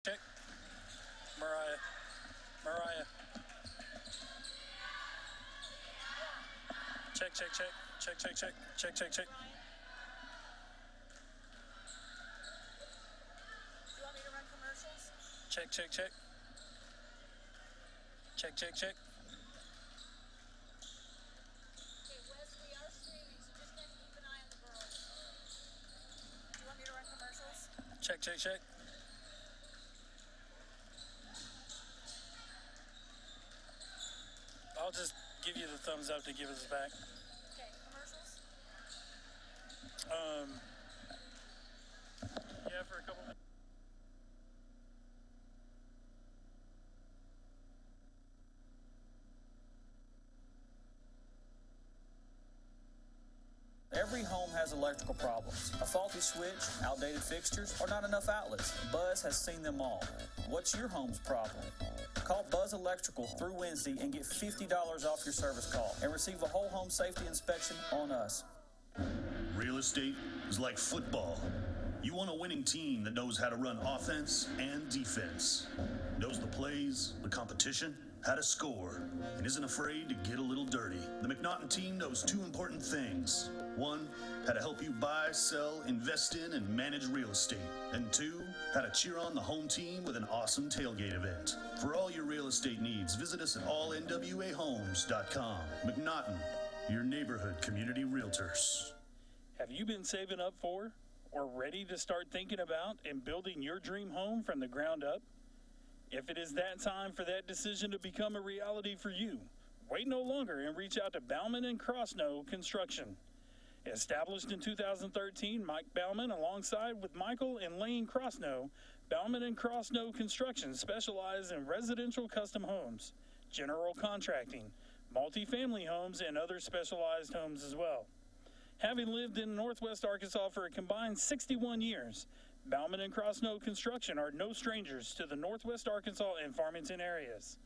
Check. Mariah. Mariah. Check, check, check. Check, check, check. Check, check, check. Do you want me to run commercials? Check, check, check. Check, check, check. Okay, Wes, we are streaming, so just keep an eye on the girls. Do you want me to run commercials? Check, check, check. I'll just give you the thumbs up to give us back. Okay, commercials? Yeah, for a couple minutes. Every home has electrical problems. A faulty switch, outdated fixtures, or not enough outlets. Buzz has seen them all. What's your home's problem? Call Buzz Electrical through Wednesday and get $50 off your service call and receive a whole home safety inspection on us. Real estate is like football. You want a winning team that knows how to run offense and defense, knows the plays, the competition, how to score, and isn't afraid to get a little dirty. The McNaughton team knows two important things. One, how to help you buy, sell, invest in, and manage real estate. And two, how to cheer on the home team with an awesome tailgate event. For all your real estate needs, visit us at allnwahomes.com. McNaughton, your neighborhood community realtors. Have you been saving up for or ready to start thinking about and building your dream home from the ground up? If it is that time for that decision to become a reality for you, wait no longer and reach out to Bauman and Crossnow Construction. Established in 2013, Mike Bauman, alongside with Michael and Lane Crossnow, Bauman and Crossnow Construction specialize in residential custom homes, general contracting, multifamily homes, and other specialized homes as well. Having lived in Northwest Arkansas for a combined 61 years, Bauman and Crossnow Construction are no strangers to the Northwest Arkansas and Farmington areas.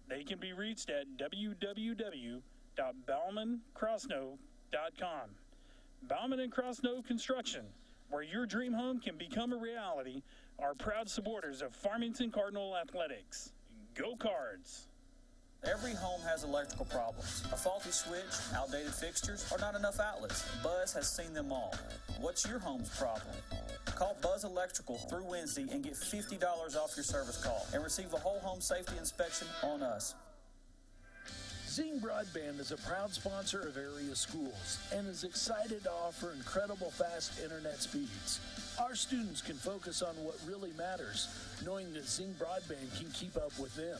They can be reached at www.baumancrossnow.com. Bauman and Crossnow Construction, where your dream home can become a reality, are proud supporters of Farmington Cardinal Athletics. Go Cards! Every home has electrical problems. A faulty switch, outdated fixtures, or not enough outlets. Buzz has seen them all. What's your home's problem? Call Buzz Electrical through Wednesday and get $50 off your service call and receive a whole home safety inspection on us. Zing Broadband is a proud sponsor of area schools and is excited to offer incredible fast internet speeds. Our students can focus on what really matters, knowing that Zing Broadband can keep up with them.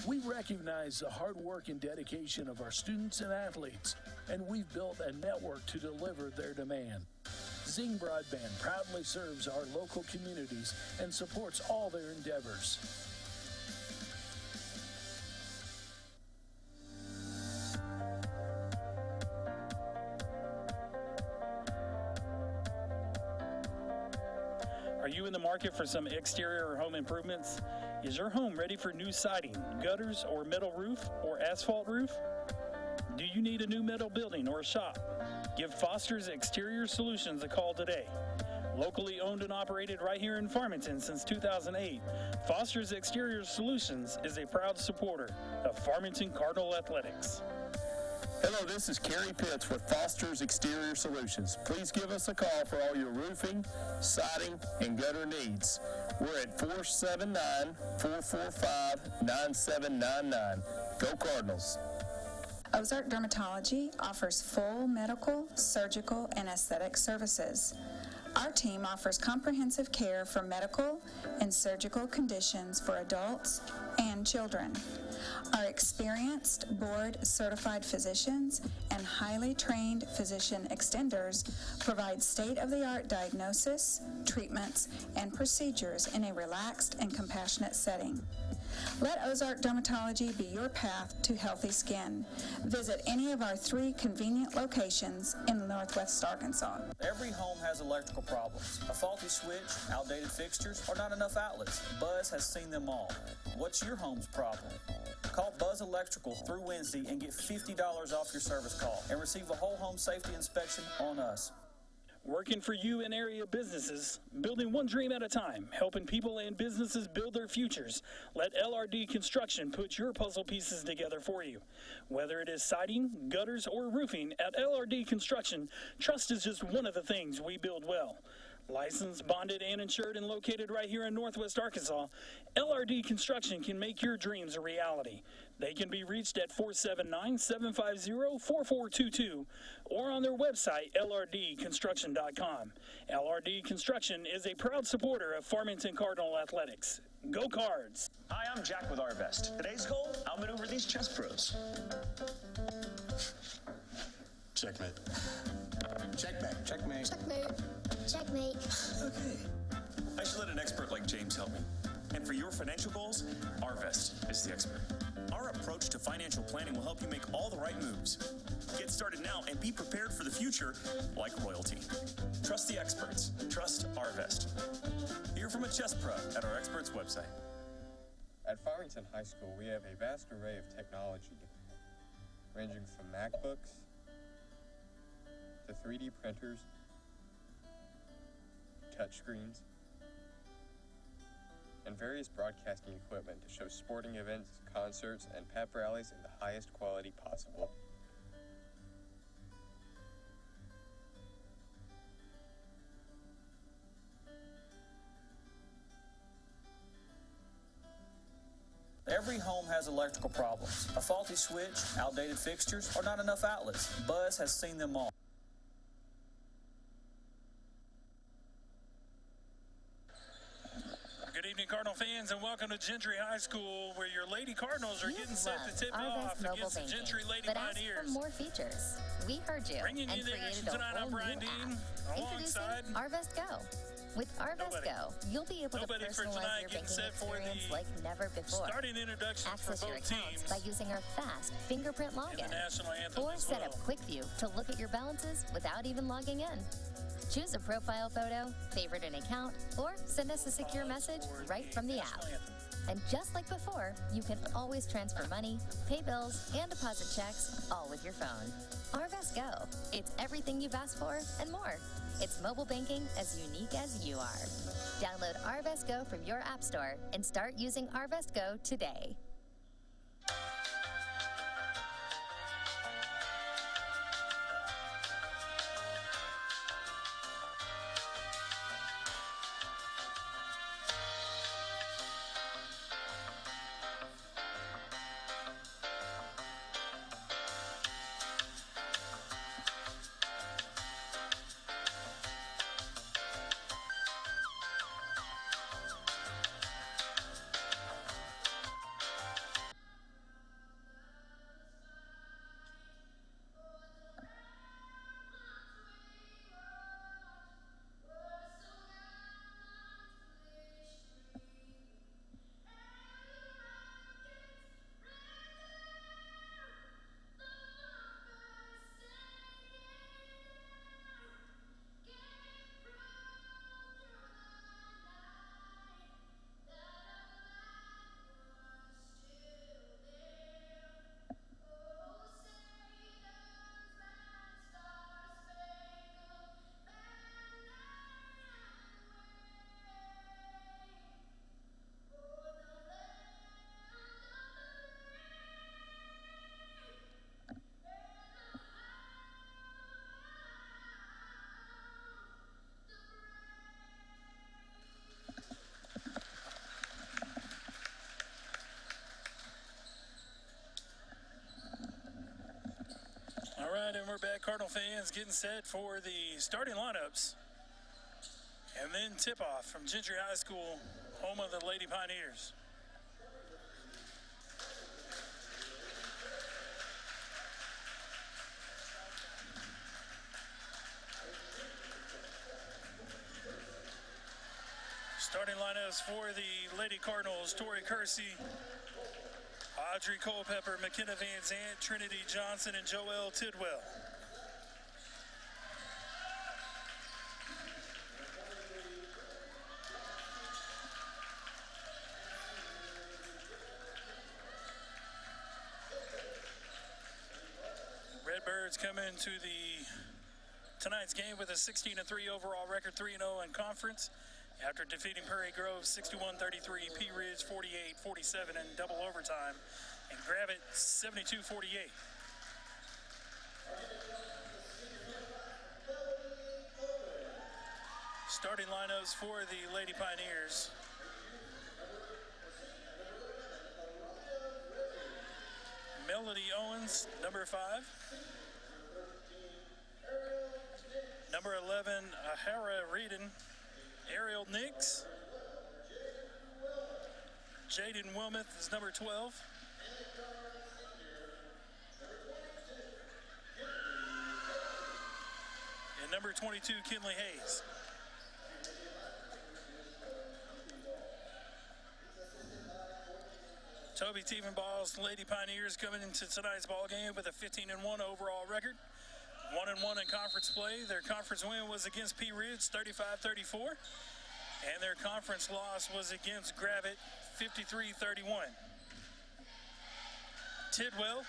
We recognize the hard work and dedication of our students and athletes, and we've built a network to deliver their demand. Zing Broadband proudly serves our local communities and supports all their endeavors. Are you in the market for some exterior or home improvements? Is your home ready for new siding, gutters, or metal roof, or asphalt roof? Do you need a new metal building or shop? Give Foster's Exterior Solutions a call today. Locally owned and operated right here in Farmington since 2008, Foster's Exterior Solutions is a proud supporter of Farmington Cardinal Athletics. Hello, this is Kerry Pitts with Foster's Exterior Solutions. Please give us a call for all your roofing, siding, and gutter needs. We're at 479-445-9799. Go Cardinals. Ozark Dermatology offers full medical, surgical, and aesthetic services. Our team offers comprehensive care for medical and surgical conditions for adults and children. Our experienced board-certified physicians and highly trained physician extenders provide state-of-the-art diagnosis, treatments, and procedures in a relaxed and compassionate setting. Let Ozark Dermatology be your path to healthy skin. Visit any of our 3 convenient locations in Northwest Arkansas. Every home has electrical problems. A faulty switch, outdated fixtures, or not enough outlets. Buzz has seen them all. What's your home's problem? Call Buzz Electrical through Wednesday and get $50 off your service call and receive a whole home safety inspection on us. Working for you in area businesses, building one dream at a time, helping people and businesses build their futures. Let LRD Construction put your puzzle pieces together for you. Whether it is siding, gutters, or roofing, at LRD Construction, trust is just one of the things we build well. Licensed, bonded, and insured, and located right here in Northwest Arkansas, LRD Construction can make your dreams a reality. They can be reached at 479-750-4422 or on their website, lrdconstruction.com. LRD Construction is a proud supporter of Farmington Cardinal Athletics. Go Cards! Hi, I'm Jack with Arvest. Today's goal, outmaneuver these chess pros. Checkmate. Checkmate. Checkmate. Checkmate. Checkmate. Okay. I should let an expert like James help me. And for your financial goals, Arvest is the expert. Our approach to financial planning will help you make all the right moves. Get started now and be prepared for the future like royalty. Trust the experts. Trust Arvest. Hear from a chess pro at our experts website. At Farmington High School, we have a vast array of technology, ranging from MacBooks to 3D printers, touchscreens, and various broadcasting equipment to show sporting events, concerts, and pep rallies in the highest quality possible. Every home has electrical problems. A faulty switch, outdated fixtures, or not enough outlets. Buzz has seen them all. Good evening, Cardinal fans, and welcome to Gentry High School, where your Lady Cardinals are getting set to tip off against the Gentry Lady Pioneers. For more features. We heard you Bringing you and the action created a tonight, whole I'm Brian new Dean, app. alongside Introducing Arvest Go. With Arvest Go, you'll be able to Nobody for personalize tonight, your getting banking set for experience the like never before. starting introductions for Access your both accounts teams by using our fast fingerprint in the login. national anthem Or as set well. up Quick View to look at your balances without even logging in. Choose a profile photo, favorite an account, or send us a secure message right from the app. National anthem. And just like before, you can always transfer money, pay bills, and deposit checks, all with your phone. Arvest Go. It's everything you've asked for and more. It's mobile banking as unique as you are. Download Arvest Go from your app store and start using Arvest Go today. All right, and we're back, Cardinal fans, getting set for the starting lineups. And then tip-off from Gentry High School, home of the Lady Pioneers. Starting lineups for the Lady Cardinals: Tori Kersey, Audrey Culpepper, McKenna Van Zant, Trinity Johnson, and Joelle Tidwell. Redbirds coming to the tonight's game with a 16-3 overall record, 3-0 in conference, after defeating Prairie Grove 61-33, Pea Ridge 48-47 in double overtime, and Gravett 72-48. Starting lineups for the Lady Pioneers. Melody Owens, number 5. Number 11, Ahara Reedon. Ariel Nix. Jaden Wilmoth is number 12. And number 22, Kinley Hayes. Toby Tiefenball's Lady Pioneers coming into tonight's ball game with a 15-1 overall record, 1-1 in conference play. Their conference win was against Pea Ridge, 35-34, and their conference loss was against Gravett, 53-31. Tidwell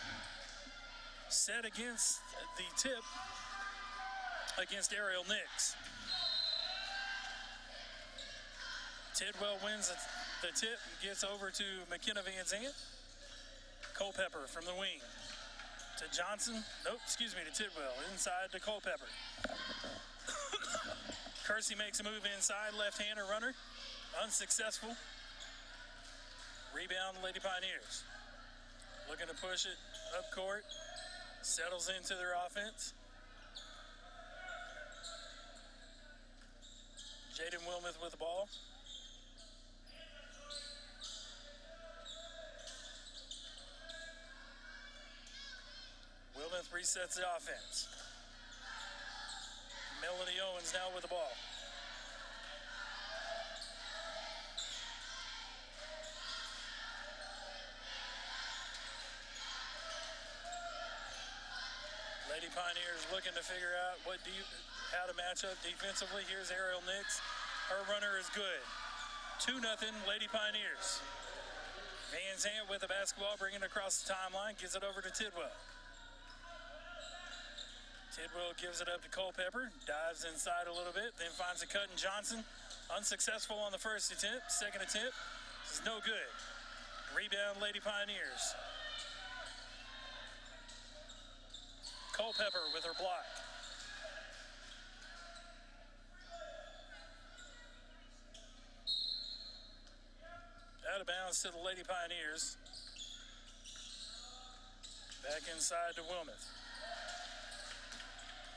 set against the tip against Ariel Nix. Tidwell wins the tip and gets over to McKenna Van Zant. Culpepper from the wing to Johnson. To Tidwell. Inside to Culpepper. Kersey makes a move inside. Left-hander runner. Unsuccessful. Rebound, Lady Pioneers. Looking to push it up court. Settles into their offense. Jaden Wilmoth with the ball. Wilmoth resets the offense. Melody Owens now with the ball. Lady Pioneers looking to figure out how to match up defensively. Here's Ariel Nix. Her runner is good. 2-0 Lady Pioneers. Van Zant with the basketball, bringing it across the timeline, gives it over to Tidwell. Tidwell gives it up to Culpepper, dives inside a little bit, then finds a cut in Johnson. Unsuccessful on the first attempt. Second attempt, this is no good. Rebound, Lady Pioneers. Culpepper with her block. Out of bounds to the Lady Pioneers. Back inside to Wilmoth.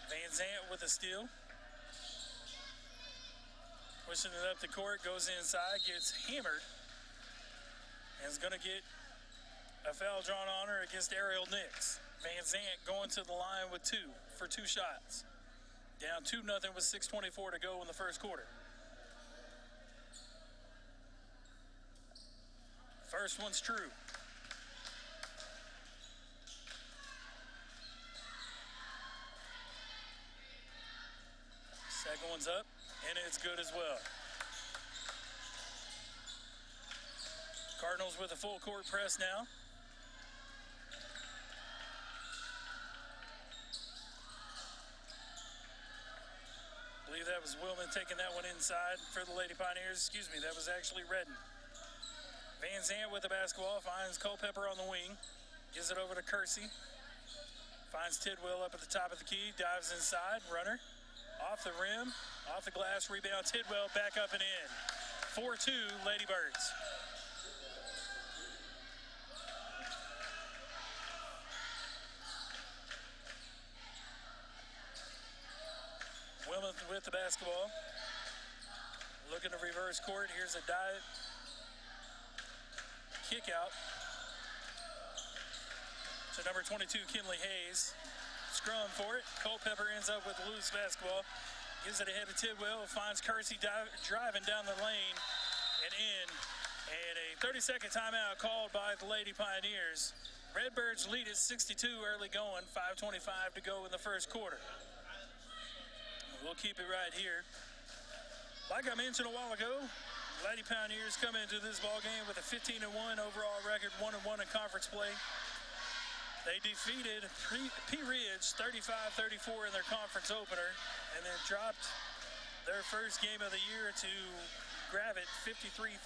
Van Zant with a steal. Pushing it up the court, goes inside, gets hammered, and is going to get a foul drawn on her against Ariel Nix. Van Zant going to the line with 2 for 2 shots. Down 2-0 with 6:24 to go in the first quarter. First one's true. Second one's up, and it's good as well. Cardinals with a full court press now. I believe that was Wilman taking that one inside for the Lady Pioneers. Excuse me, that was actually Redden. Van Zant with the basketball, finds Culpepper on the wing, gives it over to Kersey. Finds Tidwell up at the top of the key, dives inside, runner. Off the rim, off the glass, rebound, Tidwell back up and in. 4-2, Lady Birds. Wilmoth with the basketball. Looking to reverse court. Here's a dive. Kick out to number 22, Kinley Hayes. Scrum for it. Culpepper ends up with loose basketball. Gives it ahead to Tidwell. Finds Kersey driving down the lane and in. And a 30-second timeout called by the Lady Pioneers. Redbirds lead at 62 early going. 5:25 to go in the first quarter. We'll keep it right here. Like I mentioned a while ago, Lady Pioneers come into this ball game with a 15-1 overall record, 1-1 in conference play. They defeated P Ridge 35-34 in their conference opener and then dropped their first game of the year to Gravett 53-31.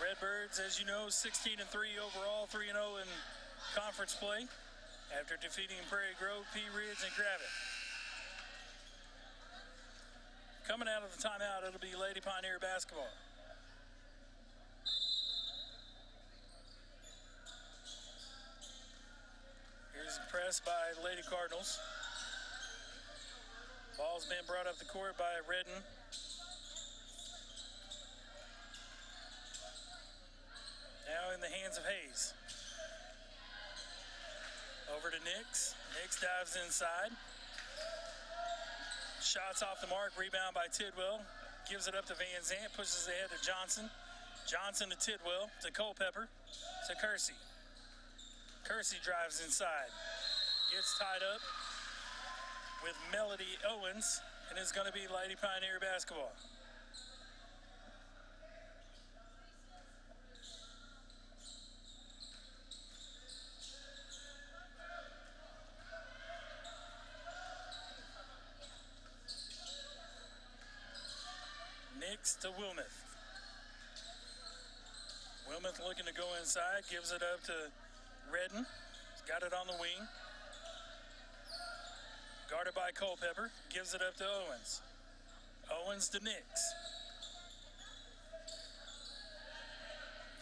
Redbirds, as you know, 16-3 overall, 3-0 in conference play after defeating Prairie Grove, P Ridge, and Gravett. Coming out of the timeout, it'll be Lady Pioneer basketball. Here's the press by Lady Cardinals. Ball's been brought up the court by Redden. Now in the hands of Hayes. Over to Nix. Nix dives inside. Shots off the mark. Rebound by Tidwell. Gives it up to Van Zant. Pushes ahead to Johnson. Johnson to Tidwell. To Culpepper. To Kersey. Kersey drives inside. Gets tied up with Melody Owens. And it's going to be Lady Pioneer basketball. Nix to Wilmoth. Wilmoth looking to go inside, gives it up to Redden. He's got it on the wing. Guarded by Culpepper, gives it up to Owens. Owens to Nix.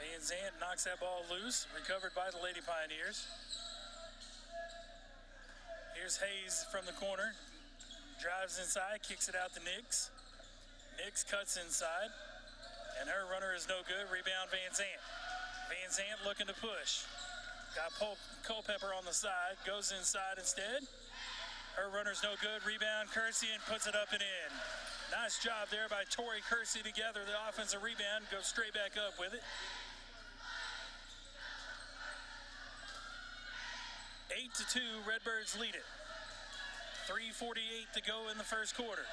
Van Zant knocks that ball loose, recovered by the Lady Pioneers. Here's Hayes from the corner, drives inside, kicks it out to Nix. Nix cuts inside, and her runner is no good. Rebound Van Zant. Van Zant looking to push. Got Culpepper on the side, goes inside instead. Her runner's no good. Rebound Kersey and puts it up and in. Nice job there by Tori Kersey to gather the offensive rebound, goes straight back up with it. 8-2, Redbirds lead it. 3:48 to go in the first quarter.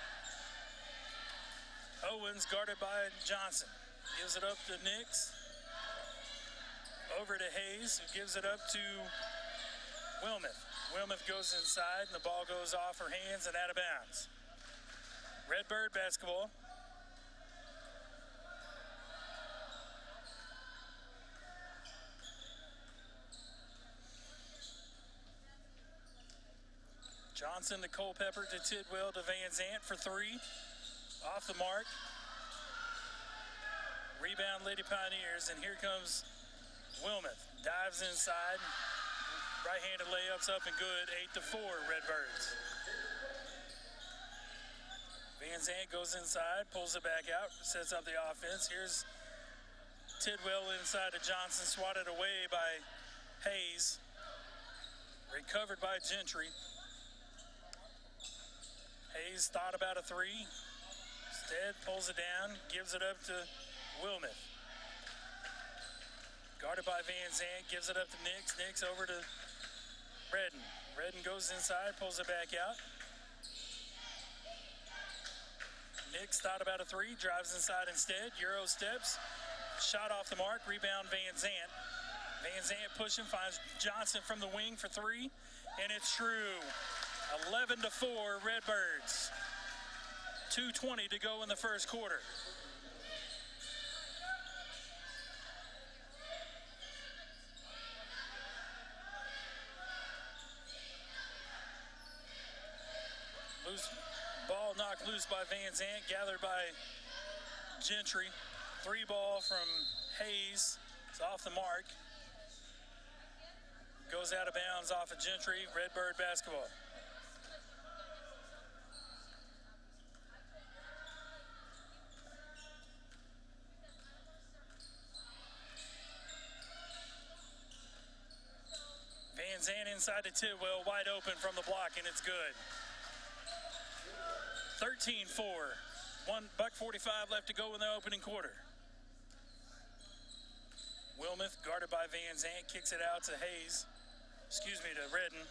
Owens guarded by Johnson. Gives it up to Nix. Over to Hayes, who gives it up to Wilmoth. Wilmoth goes inside, and the ball goes off her hands and out of bounds. Redbird basketball. Johnson to Culpepper to Tidwell to Van Zant for three. Off the mark. Rebound Lady Pioneers, and here comes Wilmoth. Dives inside. Right-handed layups up and good. 8-4 Redbirds. Van Zant goes inside, pulls it back out, sets up the offense. Here's Tidwell inside to Johnson, swatted away by Hayes. Recovered by Gentry. Hayes thought about a three. Instead, pulls it down, gives it up to Wilmoth. Guarded by Van Zant, gives it up to Nix. Nix over to Redden. Redden goes inside, pulls it back out. Nix thought about a three, drives inside instead. Euro steps, shot off the mark, rebound Van Zant. Van Zant pushing, finds Johnson from the wing for three, and it's true. 11-4 Redbirds. 2:20 to go in the first quarter. Ball knocked loose by Van Zant, gathered by Gentry. Three ball from Hayes. It's off the mark. Goes out of bounds off of Gentry. Redbird basketball. Van Zant inside to Tidwell, wide open from the block, and it's good. 13-4. $1:45 left to go in the opening quarter. Wilmoth, guarded by Van Zant, kicks it out to to Redden.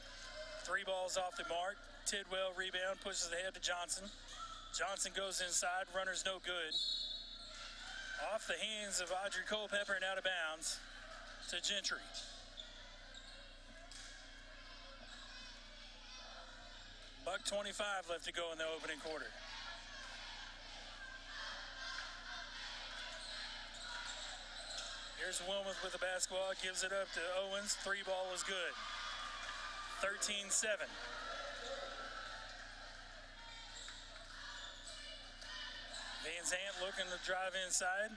Three balls off the mark. Tidwell rebound, pushes ahead to Johnson. Johnson goes inside, runner's no good. Off the hands of Audrey Culpepper and out of bounds. to Gentry. $1:25 left to go in the opening quarter. Here's Wilmoth with the basketball, gives it up to Owens. Three ball is good. 13-7. Van Zant looking to drive inside.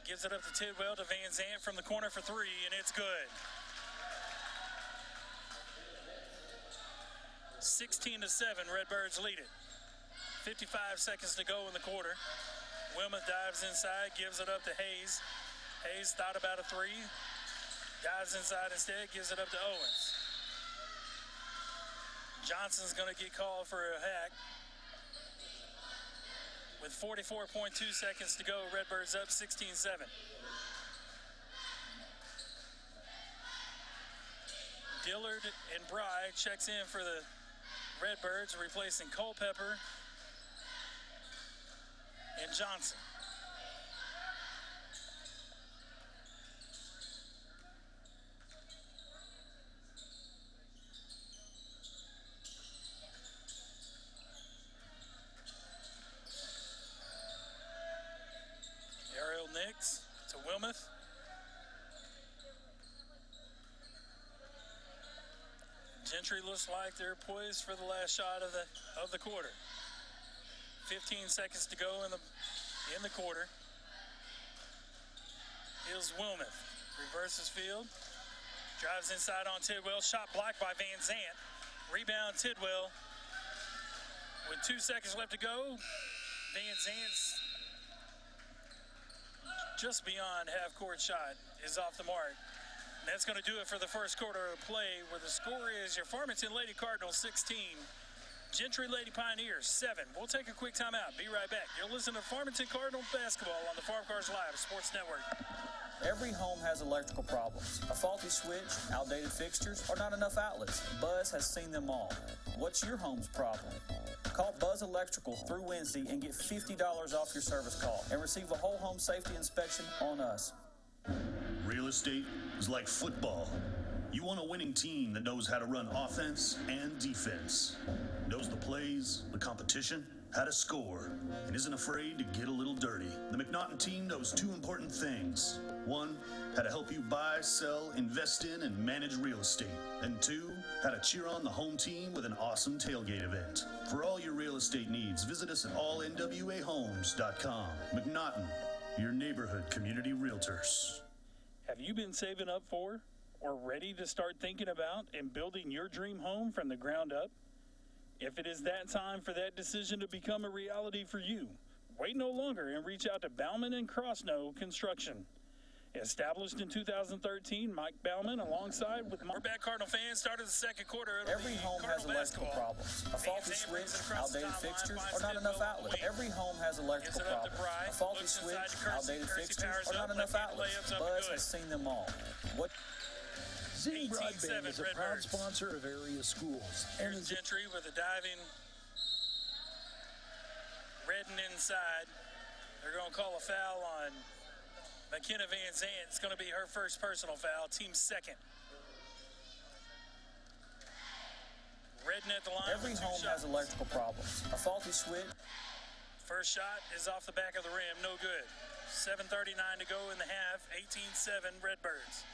Gives it up to Tidwell to Van Zant from the corner for three, and it's good. 16-7, Redbirds lead it. 55 seconds to go in the quarter. Wilmoth dives inside, gives it up to Hayes. Hayes thought about a three. Dives inside instead, gives it up to Owens. Johnson's going to get called for a hack. With 44.2 seconds to go, Redbirds up 16-7. Dillard and Bry checks in for the Redbirds, replacing Culpepper and Johnson. Ariel Nix to Wilmoth. Gentry looks like they're poised for the last shot of the quarter. 15 seconds to go in the quarter. Here's Wilmoth. Reverses field. Drives inside on Tidwell. Shot blocked by Van Zant. Rebound Tidwell. With 2 seconds left to go, Van Zant's just beyond half-court shot is off the mark. And that's going to do it for the first quarter of play, where the score is your Farmington Lady Cardinals 16, Gentry Lady Pioneers 7. We'll take a quick timeout. Be right back. You're listening to Farmington Cardinal basketball on the Farm Cars Live Sports Network. Every home has electrical problems. A faulty switch, outdated fixtures, or not enough outlets. Buzz has seen them all. What's your home's problem? Call Buzz Electrical through Wednesday and get $50 off your service call and receive a whole home safety inspection on us. Real estate is like football. You want a winning team that knows how to run offense and defense, knows the plays, the competition, how to score, and isn't afraid to get a little dirty. The McNaughton team knows two important things. One, how to help you buy, sell, invest in, and manage real estate. And two, how to cheer on the home team with an awesome tailgate event. For all your real estate needs, visit us at allnwahomes.com. McNaughton, your neighborhood community realtors. Have you been saving up for or ready to start thinking about and building your dream home from the ground up? If it is that time for that decision to become a reality for you, wait no longer and reach out to Bauman and Crossnow Construction. Established in 2013, Mike Bauman, alongside with we're back, Cardinal fans, started the second quarter of Every home has electrical problems. A faulty switch, outdated fixtures, or not enough outlets. Every home has electrical problems. A faulty switch, outdated fixtures, or not enough outlets. Buzz has seen them all. What? Zing Broadband is a proud sponsor of area schools. And Gentry with a diving Redden inside. They're going to call a foul on McKenna Van Zant. It's going to be her first personal foul, team second. Redden at the line. Every home has electrical problems. A faulty switch. First shot is off the back of the rim, no good. 7:39 to go in the half, 18-7 Redbirds.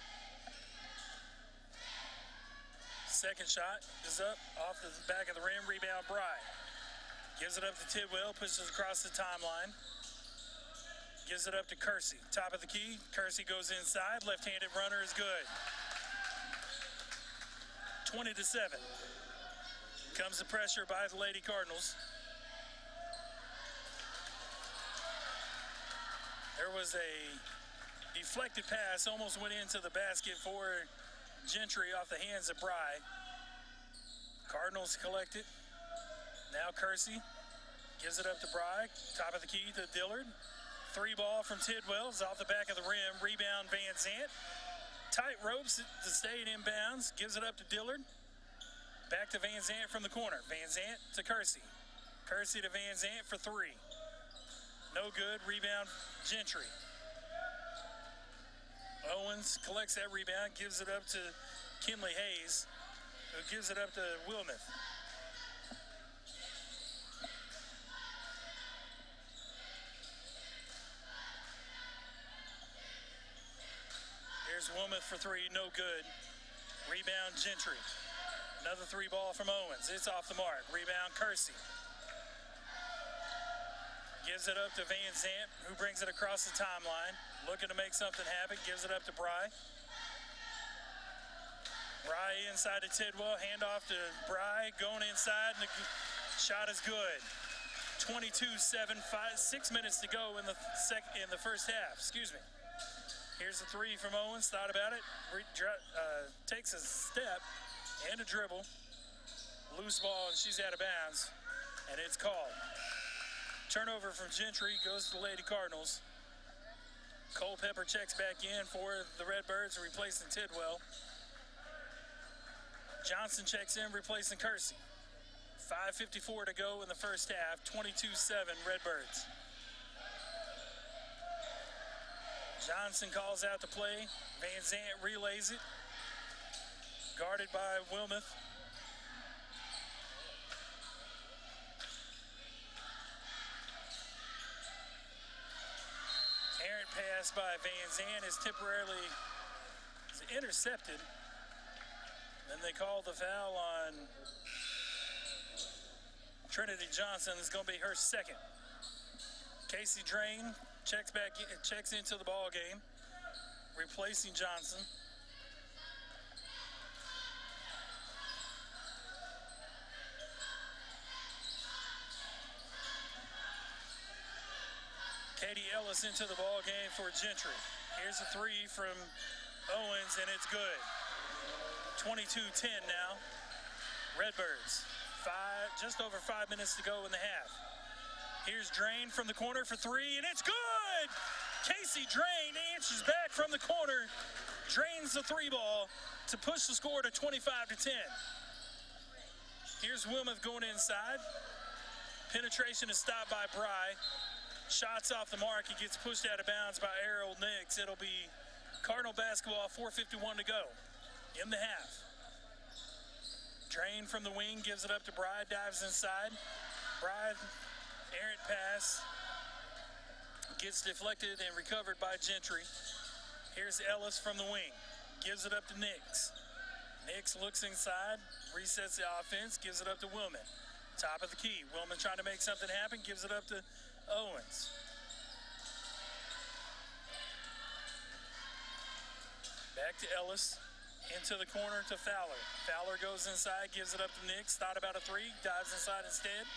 Second shot is up off the back of the rim, rebound Bry. Gives it up to Tidwell, pushes across the timeline. Gives it up to Kersey. Top of the key, Kersey goes inside, left-handed runner is good. 20-7. Comes the pressure by the Lady Cardinals. There was a deflected pass, almost went into the basket for Gentry off the hands of Bry. Cardinals collect it. Now Kersey gives it up to Bry. Top of the key to Dillard. Three ball from Tidwell is off the back of the rim. Rebound Van Zant. Tight ropes to stay in inbounds. Gives it up to Dillard. Back to Van Zant from the corner. Van Zant to Kersey. Kersey to Van Zant for three. No good. Rebound Gentry. Owens collects that rebound, gives it up to Kinley Hayes, who gives it up to Wilmoth. Here's Wilmoth for three, no good. Rebound, Gentry. Another three ball from Owens. It's off the mark. Rebound, Kersey. Gives it up to Van Zant, who brings it across the timeline. Looking to make something happen. Gives it up to Bry. Bry inside to Tidwell. Handoff to Bry. Going inside, and the shot is good. 22-7, 6 minutes to go in the first half. Excuse me. Here's the three from Owens. Thought about it. Takes a step and a dribble. Loose ball, and she's out of bounds. And it's called. Turnover from Gentry goes to the Lady Cardinals. Culpepper checks back in for the Redbirds, replacing Tidwell. Johnson checks in, replacing Kersey. 5:54 to go in the first half. 22-7 Redbirds. Johnson calls out the play. Van Zant relays it. Guarded by Wilmoth. Errant pass by Van Zant is temporarily intercepted. Then they call the foul on Trinity Johnson. It's going to be her second. Casey Drain checks into the ball game, replacing Johnson. Katie Ellis into the ball game for Gentry. Here's a three from Owens, and it's good. 22-10 now. Redbirds. Just over 5 minutes to go in the half. Here's Drain from the corner for three, and it's good! Casey Drain answers back from the corner, drains the three ball to push the score to 25-10. Here's Wilmoth going inside. Penetration is stopped by Bry. Shots off the mark. He gets pushed out of bounds by Errol Nix. It'll be Cardinal basketball, 4:51 to go in the half. Drain from the wing, gives it up to Bry, dives inside. Bry, errant pass, gets deflected and recovered by Gentry. Here's Ellis from the wing, gives it up to Nix. Nix looks inside, resets the offense, gives it up to Wilmoth. Top of the key, Wilmoth trying to make something happen, gives it up to Owens. Back to Ellis. Into the corner to Fowler. Fowler goes inside, gives it up to Nix. Thought about a three, dives inside instead.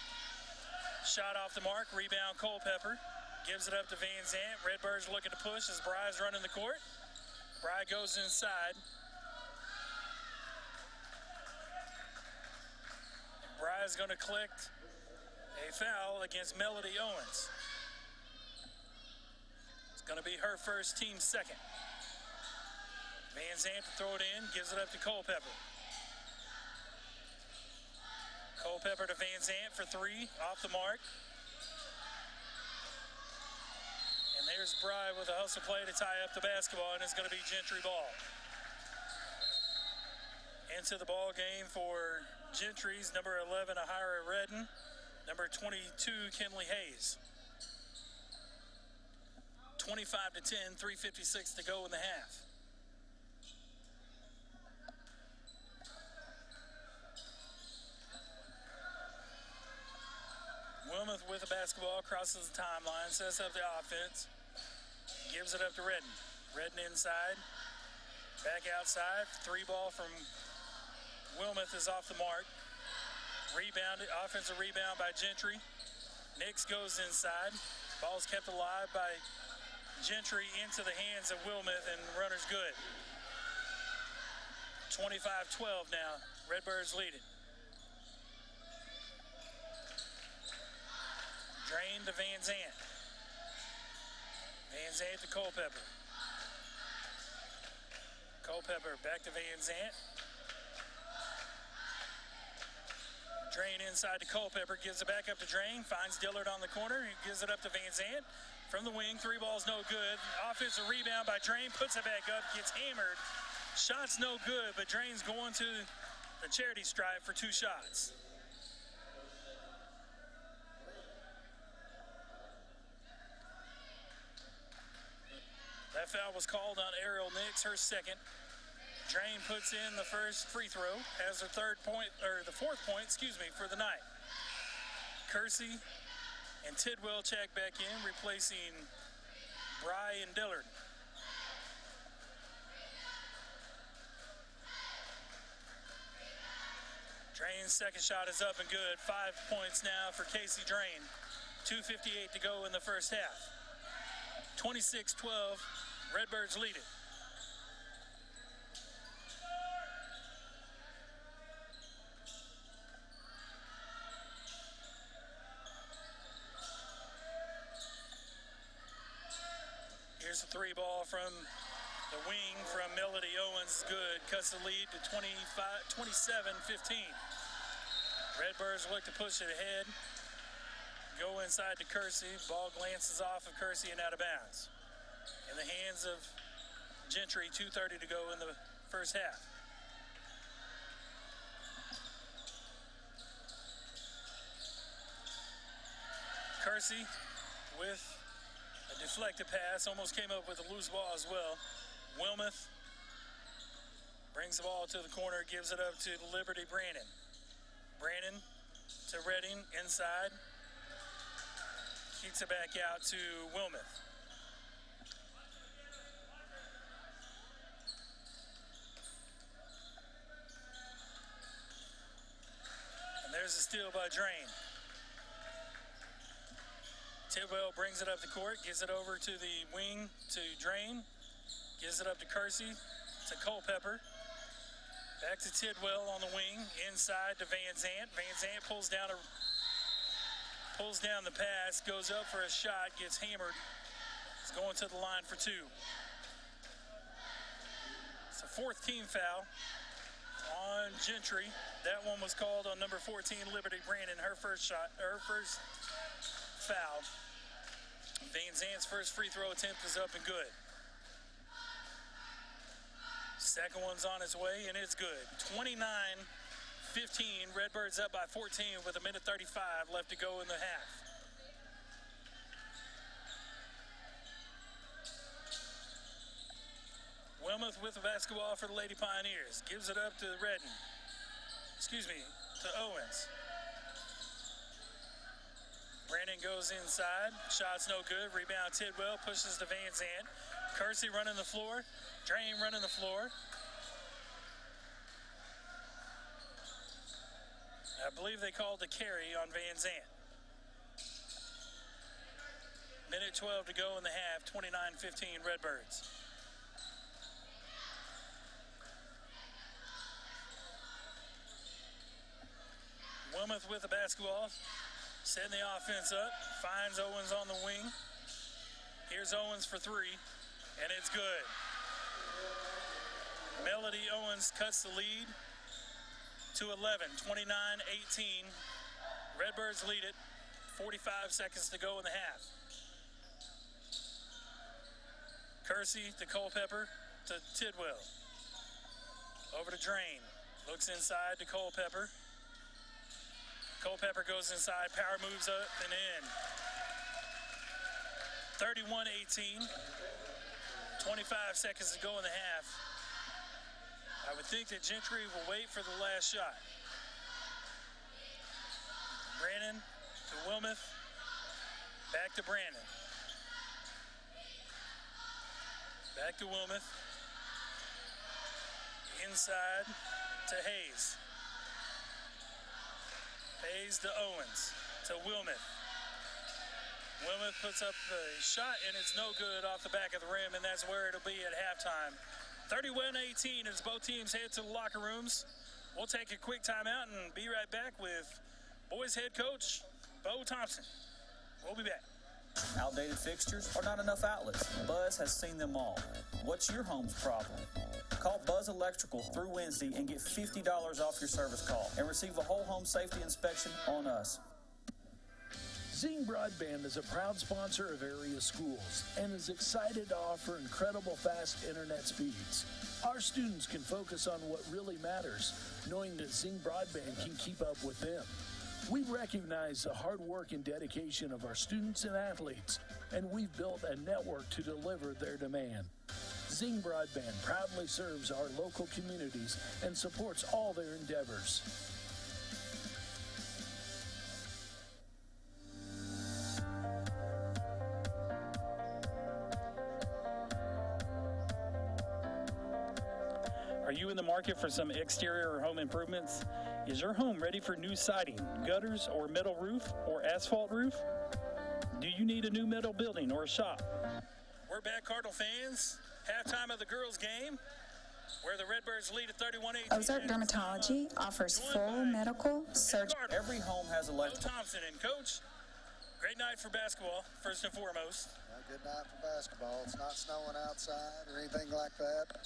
Shot off the mark, rebound Culpepper. Gives it up to Van Zant. Redbirds looking to push as Bry's running the court. Bry goes inside. Bry's going to collect a foul against Melody Owens. It's going to be her first, team second. Van Zant to throw it in, gives it up to Culpepper. Culpepper to Van Zant for three, off the mark. And there's Bry with a hustle play to tie up the basketball, and it's going to be Gentry ball. Into the ball game for Gentry's number 11, Ahira Redden, number 22, Kinley Hayes. 25-10, 3:56 to go in the half. Wilmoth with the basketball, crosses the timeline, sets up the offense, gives it up to Redden. Redden inside, back outside, three ball from Wilmoth is off the mark. Rebounded, offensive rebound by Gentry. Nix goes inside, ball's kept alive by Gentry into the hands of Wilmoth, and runner's good. 25-12 now, Redbirds leading. Drain to Van Zant. Van Zant to Culpepper. Culpepper back to Van Zant. Drain inside to Culpepper, gives it back up to Drain, finds Dillard on the corner, he gives it up to Van Zant. from the wing. 3 balls, no good. Offensive rebound by Drain, puts it back up, gets hammered. Shot's no good, but Drain's going to the charity stripe for 2 shots. That foul was called on Ariel Nix, her second. Drain puts in the first free throw, has her the fourth point, for the night. Kersey and Tidwell check back in, replacing Bry and Dillard. Drain's second shot is up and good. 5 points now for Casey Drain. 2:58 to go in the first half. 26-12, Redbirds lead it. Here's a 3 ball from the wing from Melody Owens. Good. Cuts the lead to 27-15. Redbirds look to push it ahead. Go inside to Kersey. Ball glances off of Kersey and out of bounds. In the hands of Gentry, 2:30 to go in the first half. Kersey with a deflected pass, almost came up with a loose ball as well. Wilmoth brings the ball to the corner, gives it up to Liberty Brandon. Brandon to Redding, inside. Kicks it back out to Wilmoth. And there's a steal by Drain. Tidwell brings it up the court, gives it over to the wing to Drain, gives it up to Kersey, to Culpepper. Back to Tidwell on the wing, inside to Van Zant. Van Zant pulls down the pass, goes up for a shot, gets hammered. It's going to the line for 2. It's a 4th team foul on Gentry. That one was called on number 14, Liberty Brandon, her first foul. Van Zant's first free throw attempt is up and good. Second one's on its way, and it's good. 29-15, Redbirds up by 14 with 1:35 left to go in the half. Wilmoth with the basketball for the Lady Pioneers. Gives it up to Redden. To Owens. Brandon goes inside. Shot's no good. Rebound Tidwell. Pushes to Van Zant. Kersey running the floor. Drain running the floor. I believe they called the carry on Van Zant. 1:12 to go in the half. 29-15 Redbirds. Wilmoth with the basketball. Setting the offense up. Finds Owens on the wing. Here's Owens for 3. And it's good. Melody Owens cuts the lead to 11, 29-18. Redbirds lead it. 45 seconds to go in the half. Kersey to Culpepper to Tidwell. Over to Drain. Looks inside to Culpepper. Culpepper goes inside. Power moves up and in. 31-18. 25 seconds to go in the half. I would think that Gentry will wait for the last shot. Brandon to Wilmoth. Back to Brandon. Back to Wilmoth. Inside to Hayes. Hayes to Owens. To Wilmoth. Wilmoth puts up the shot, and it's no good off the back of the rim, and that's where it'll be at halftime. 31-18 as both teams head to the locker rooms. We'll take a quick timeout and be right back with boys head coach Bo Thompson. We'll be back. Outdated fixtures or not enough outlets? Buzz has seen them all. What's your home's problem? Call Buzz Electrical through Wednesday and get $50 off your service call and receive a whole home safety inspection on us. Zing Broadband is a proud sponsor of area schools and is excited to offer incredible fast internet speeds. Our students can focus on what really matters, knowing that Zing Broadband can keep up with them. We recognize the hard work and dedication of our students and athletes, and we've built a network to deliver their demand. Zing Broadband proudly serves our local communities and supports all their endeavors. Are you in the market for some exterior or home improvements? Is your home ready for new siding, gutters, or metal roof, or asphalt roof? Do you need a new metal building or a shop? We're back, Cardinal fans. Halftime of the girls' game, where the Redbirds lead at 31-18. Ozark Dermatology offers full medical, surgical. Every home has electrical. Thompson and Coach, great night for basketball, first and foremost. Good night for basketball. It's not snowing outside or anything like that.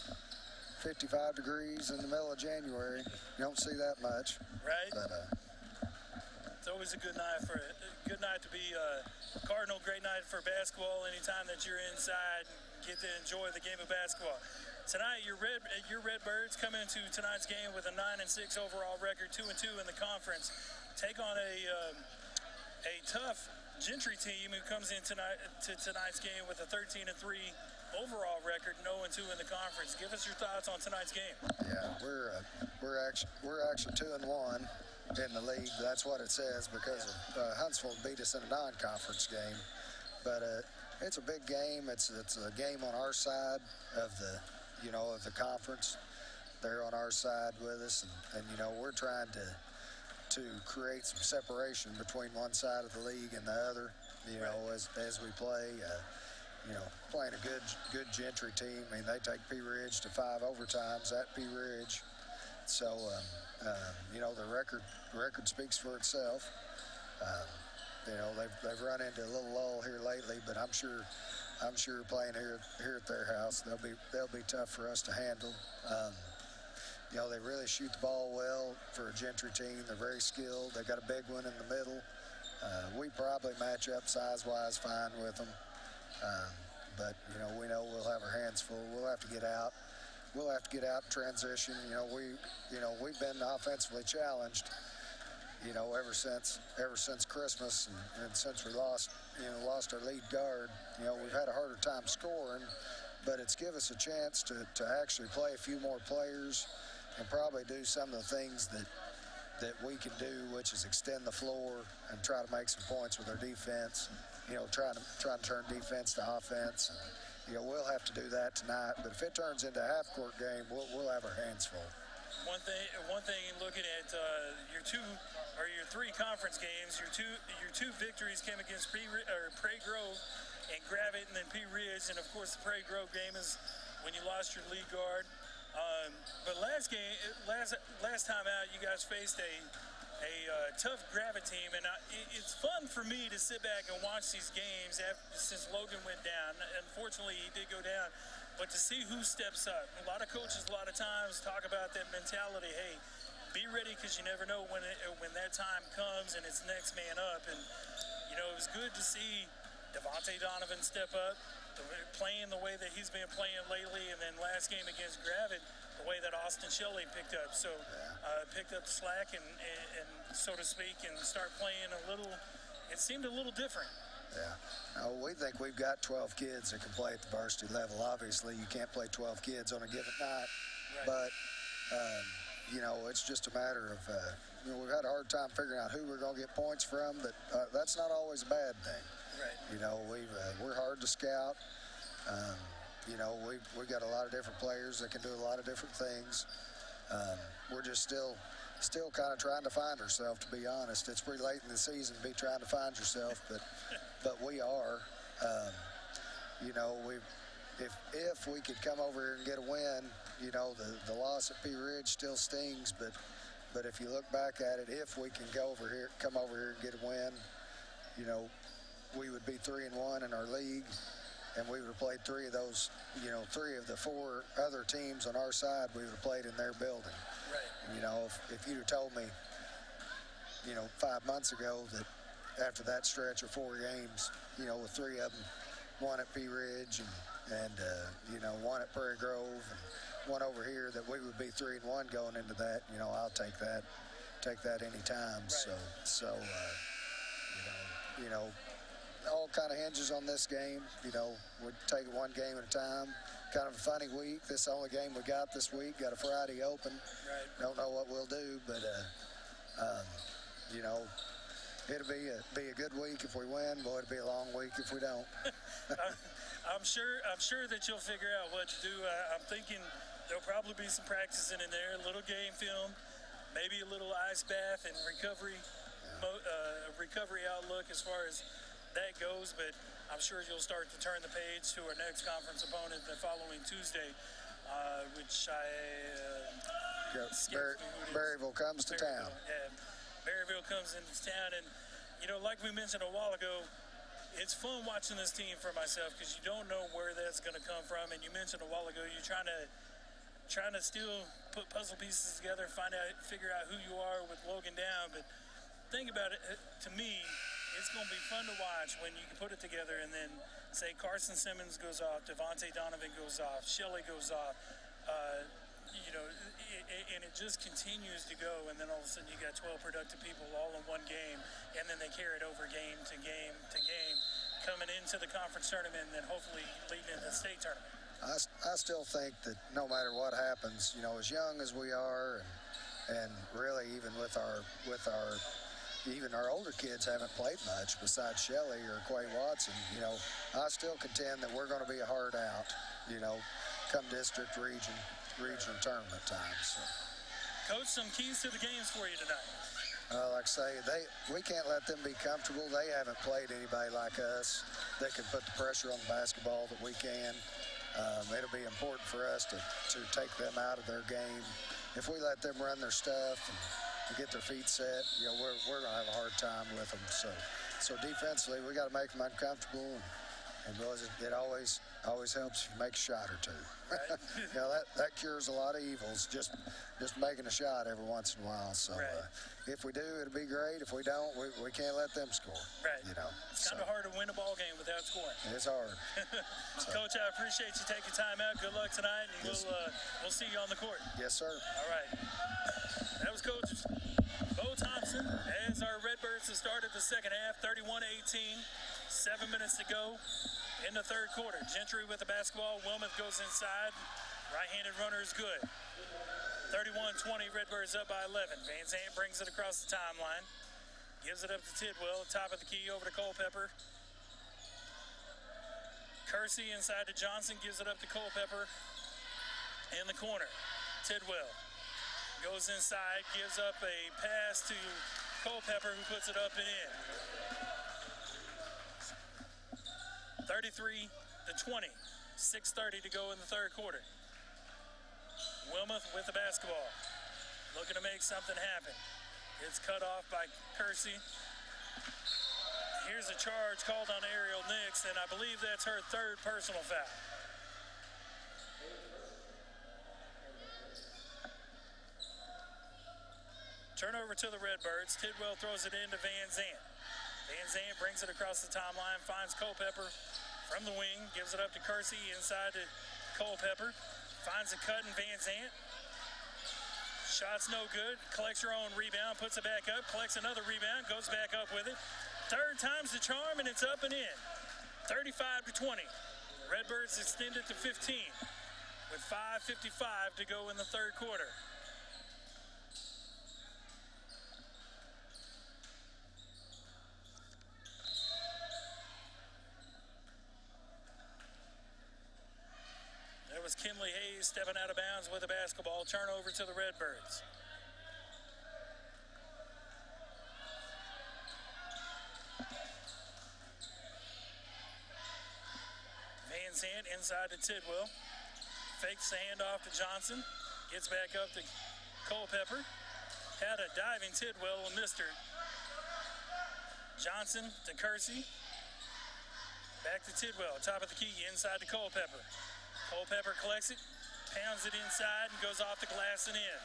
55 degrees in the middle of January. You don't see that much. Right. But it's always a good night to be Cardinal. Great night for basketball. Anytime that you're inside, get to enjoy the game of basketball. Tonight, your Redbirds come into tonight's game with a 9-6 overall record, 2-2 in the conference. Take on a tough Gentry team who comes in tonight's game with a 13-3 overall record, 0-2 in the conference. Give us your thoughts on tonight's game. yeah, we're actually 2-1 in the league. That's what it says because Huntsville beat us in a non-conference game. But it's a big game. It's a game on our side of the conference. They're on our side with us, and we're trying to create some separation between one side of the league and the other. As we play. Playing a good Gentry team. I mean, they take Pea Ridge to 5 overtimes at Pea Ridge. So, the record speaks for itself. They've run into a little lull here lately, but I'm sure playing here at their house, they'll be tough for us to handle. They really shoot the ball well for a Gentry team. They're very skilled. They've got a big one in the middle. We probably match up size-wise fine with them. But we know we'll have our hands full. We'll have to get out. We'll have to get out and transition. We've been offensively challenged. Ever since Christmas and since we lost our lead guard. We've had a harder time scoring, but it's given us a chance to actually play a few more players and probably do some of the things that we can do, which is extend the floor and try to make some points with our defense. Trying to turn defense to offense. And, we'll have to do that tonight. But if it turns into a half-court game, we'll have our hands full. One thing, looking at your three conference games, your two victories came against Prairie Grove and Gravette, and then Pea Ridge, and of course the Prairie Grove game is when you lost your lead guard. But last time out, you guys faced a tough Gravette team, and it's fun for me to sit back and watch these games since Logan went down. Unfortunately, he did go down, but to see who steps up. A lot of coaches, a lot of times, talk about that mentality. Hey, be ready because you never know when that time comes and it's next man up. And it was good to see Devontae Donovan step up, playing the way that he's been playing lately, and then last game against Gravette, the way that Austin Shelley picked up. So picked up the slack and so to speak, and start playing it seemed a little different. Yeah. We think we've got 12 kids that can play at the varsity level. Obviously, you can't play 12 kids on a given night. Right. But, it's just a matter of, we've had a hard time figuring out who we're going to get points from, but that's not always a bad thing. Right. We're hard to scout. We've got a lot of different players that can do a lot of different things. We're just still kind of trying to find ourselves, to be honest. It's pretty late in the season to be trying to find yourself, but we are. If we could come over here and get a win, the loss at Pea Ridge still stings, but if you look back at it, if we can come over here and get a win, we would be 3-1 in our league, and we would have played three of the four other teams on our side, we would have played in their building. Right. If you'd have told me, 5 months ago that after that stretch of 4 games, with 3 of them, one at Pea Ridge and one at Prairie Grove and one over here, that we would be 3-1 going into that. I'll take that any time. Right. So all kind of hinges on this game. We'd take it one game at a time. Kind of a funny week. This is the only game we got this week. Got a Friday open. Right. Don't know what we'll do, but it'll be a good week if we win. Boy, it'll be a long week if we don't. I'm sure that you'll figure out what to do. I'm thinking there'll probably be some practicing in there, a little game film, maybe a little ice bath and recovery outlook as far as that goes. But I'm sure you'll start to turn the page to our next conference opponent the following Tuesday, which Berryville comes to town. Yeah, Berryville comes into town, and like we mentioned a while ago, it's fun watching this team for myself because you don't know where that's going to come from. And you mentioned a while ago you're trying to still put puzzle pieces together, figure out who you are with Logan down. But think about it. To me, it's going to be fun to watch when you can put it together and then say Carson Simmons goes off, Devontae Donovan goes off, Shelley goes off, and it just continues to go, and then all of a sudden you got 12 productive people all in one game, and then they carry it over game to game to game, coming into the conference tournament and then hopefully leading into the state tournament. I still think that no matter what happens, as young as we are, and really even with our even our older kids haven't played much besides Shelley or Quay Watson. I still contend that we're going to be a hard out, come district, region tournament time. So. Coach, some keys to the games for you tonight. Like I say, we can't let them be comfortable. They haven't played anybody like us that can put the pressure on the basketball that we can. It'll be important for us to take them out of their game. If we let them run their stuff and get their feet set, we're going to have a hard time with them. So defensively, we got to make them uncomfortable. And boys, it always helps if you make a shot or two. Right. That cures a lot of evils, just making a shot every once in a while. So right. If we do, it'll be great. If we don't, we can't let them score. Right. It's kind of hard to win a ball game without scoring. It's hard. Coach, I appreciate you taking time out. Good luck tonight, and we'll see you on the court. Yes, sir. All right. That was Coach Bo Thompson as our Redbirds have started the second half, 31-18. 7 minutes to go in the third quarter. Gentry with the basketball. Wilmoth goes inside. Right-handed runner is good. 31-20, Redbirds up by 11. Van Zandt brings it across the timeline. Gives it up to Tidwell. Top of the key over to Culpepper. Kersey inside to Johnson. Gives it up to Culpepper in the corner. Tidwell goes inside. Gives up a pass to Culpepper, who puts it up and in. 33-20. 6:30 to go in the third quarter. Wilmoth with the basketball. Looking to make something happen. It's cut off by Kersey. Here's a charge called on Ariel Nix, and I believe that's her third personal foul. Turnover to the Redbirds. Tidwell throws it into Van Zandt. Van Zandt brings it across the timeline, finds Culpepper from the wing, gives it up to Kersey, inside to Culpepper, finds a cut in Van Zandt. Shot's no good, collects her own rebound, puts it back up, collects another rebound, goes back up with it. Third time's the charm, and it's up and in. 35-20. Redbirds extended to 15 with 5:55 to go in the third quarter. Was Kinley Hayes stepping out of bounds with a basketball. Turnover to the Redbirds. Van Zandt inside to Tidwell. Fakes the handoff to Johnson. Gets back up to Culpepper. Had a diving Tidwell and missed her. Johnson to Kersey. Back to Tidwell. Top of the key inside to Culpepper. Culpepper collects it, pounds it inside, and goes off the glass and in.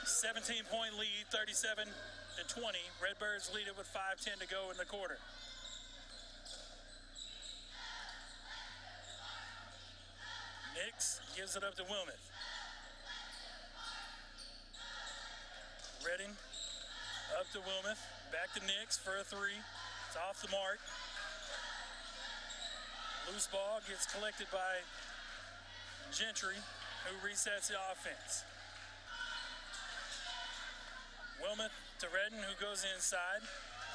17-point lead, 37-20 to 20. Redbirds lead it with 5:10 to go in the quarter. Nix gives it up to Wilmoth. Redding up to Wilmoth. Back to Nix for a three. It's off the mark. Loose ball gets collected by Gentry, who resets the offense. Wilmoth to Redden, who goes inside.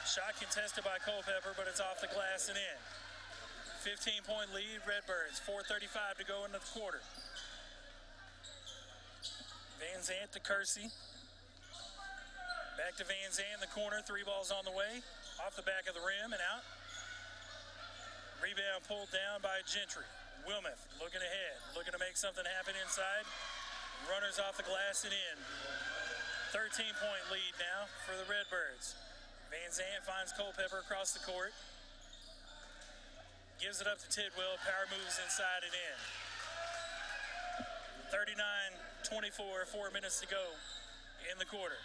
Shot contested by Culpepper, but it's off the glass and in. 15-point lead, Redbirds. 4:35 to go into the quarter. Van Zant to Kersey. Back to Van Zant in the corner. 3 balls on the way. Off the back of the rim and out. Rebound pulled down by Gentry. Wilmoth looking ahead, looking to make something happen inside. Runners off the glass and in. 13-point lead now for the Redbirds. Van Zant finds Culpepper across the court. Gives it up to Tidwell. Power moves inside and in. 39-24, 4 minutes to go in the quarter.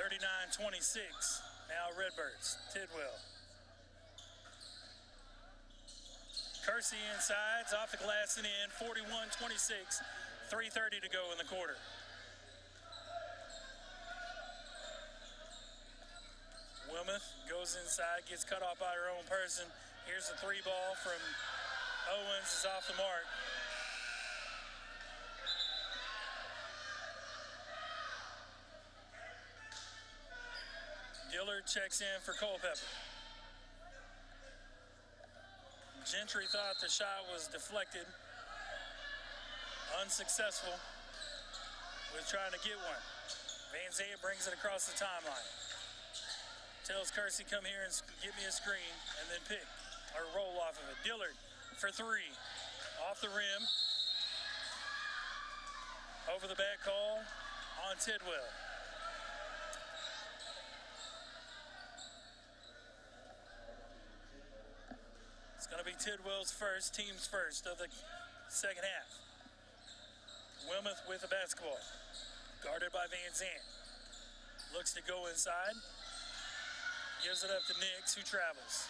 (39-26). Now Redbirds. Tidwell. Kersey inside's off the glass and in. 41-26. 3:30 to go in the quarter. Wilmoth goes inside, gets cut off by her own person. Here's the 3 ball from Owens, is off the mark. Dillard checks in for Culpepper. Gentry thought the shot was deflected. Unsuccessful with trying to get one. Van Zant brings it across the timeline. Tells Kersey, come here and give me a screen and then pick or roll off of it. Dillard for 3. Off the rim. Over the back call on Tidwell. It's going to be Tidwell's first, team's first of the second half. Wilmoth with the basketball. Guarded by Van Zant. Looks to go inside. Gives it up to Nix, who travels.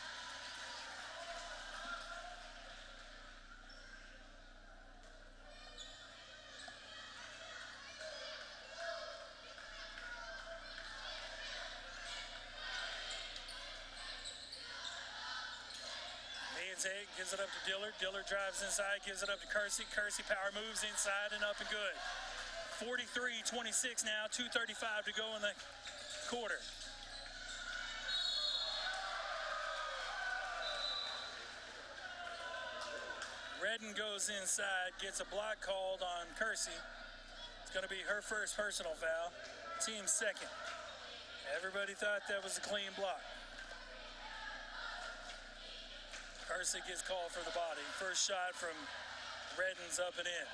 Van Zant gives it up to Dillard. Dillard drives inside, gives it up to Kersey. Kersey power moves inside and up and good. 43-26 now, 2:35 to go in the quarter. Redden goes inside, gets a block called on Kersey. It's going to be her first personal foul, team's second. Everybody thought that was a clean block. Kersey gets called for the body. First shot from Redden's up and in.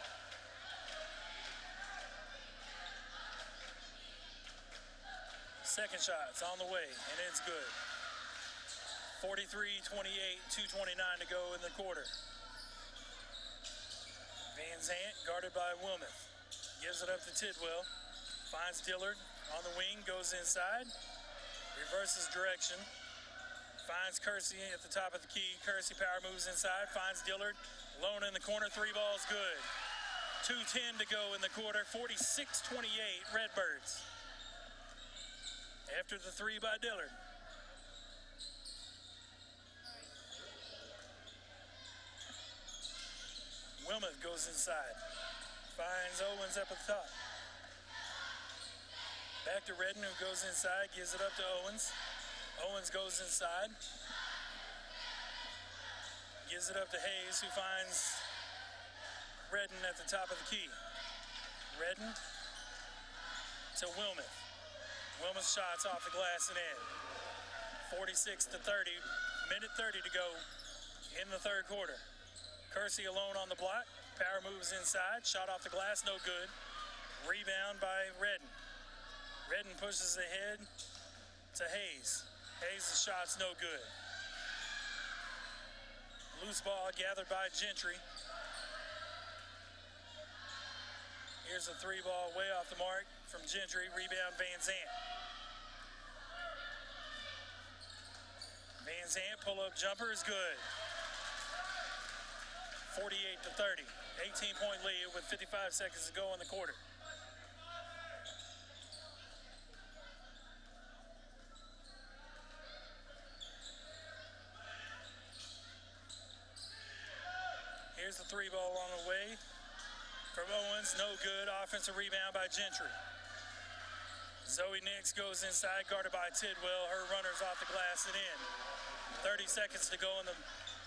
Second shot's on the way, and it's good. 43-28, 2:29 to go in the quarter. Van Zant, guarded by Wilmoth. Gives it up to Tidwell. Finds Dillard on the wing, goes inside. Reverses direction. Finds Kersey at the top of the key. Kersey power moves inside. Finds Dillard. Alone in the corner. 3 balls good. 2:10 to go in the quarter. 46-28 Redbirds. After the 3 by Dillard. Wilmoth goes inside. Finds Owens up at the top. Back to Redden, who goes inside, gives it up to Owens. Owens goes inside. Gives it up to Hayes, who finds Redden at the top of the key. Redden to Wilmoth. Wilmoth's shot's off the glass and in. 46-30. Minute 30 to go in the third quarter. Kersey alone on the block. Power moves inside. Shot off the glass, no good. Rebound by Redden. Redden pushes ahead. to Hayes. Hayes' shot's no good. Loose ball gathered by Gentry. Here's a three ball way off the mark from Gentry. Rebound Van Zandt. Van Zandt pull-up jumper is good. 48-30. 18-point lead with 55 seconds to go in the quarter. Here's the three ball on the way from Owens. No good. Offensive rebound by Gentry. Zoe Nix goes inside, guarded by Tidwell. Her runner's off the glass and in. 30 seconds to go in the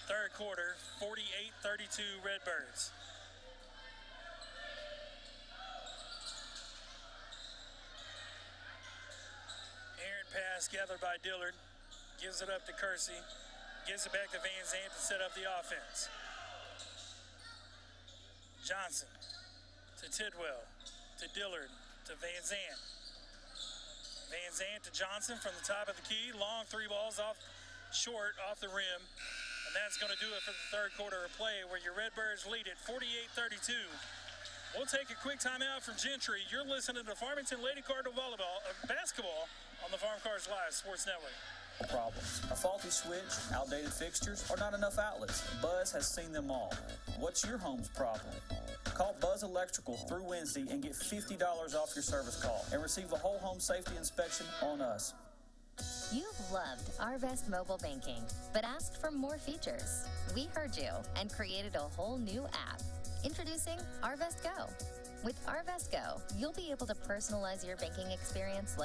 third quarter. 48-32 Redbirds. Errant pass gathered by Dillard. Gives it up to Kersey. Gives it back to Van Zandt to set up the offense. Johnson to Tidwell, to Dillard, to Van Zandt. Van Zandt to Johnson from the top of the key. Long three balls short off the rim. And that's going to do it for the third quarter of play, where your Redbirds lead at 48-32. We'll take a quick timeout from Gentry. You're listening to Farmington Lady Cardinal basketball on the Farm Cars Live Sports Network. Problems. A faulty switch, outdated fixtures, or not enough outlets. Buzz has seen them all. What's your home's problem? Call Buzz Electrical through Wednesday and get $50 off your service call and receive a whole home safety inspection on us. You've loved Arvest mobile banking, but asked for more features. We heard you and created a whole new app. Introducing Arvest Go. With Arvest Go, you'll be able to personalize your banking experience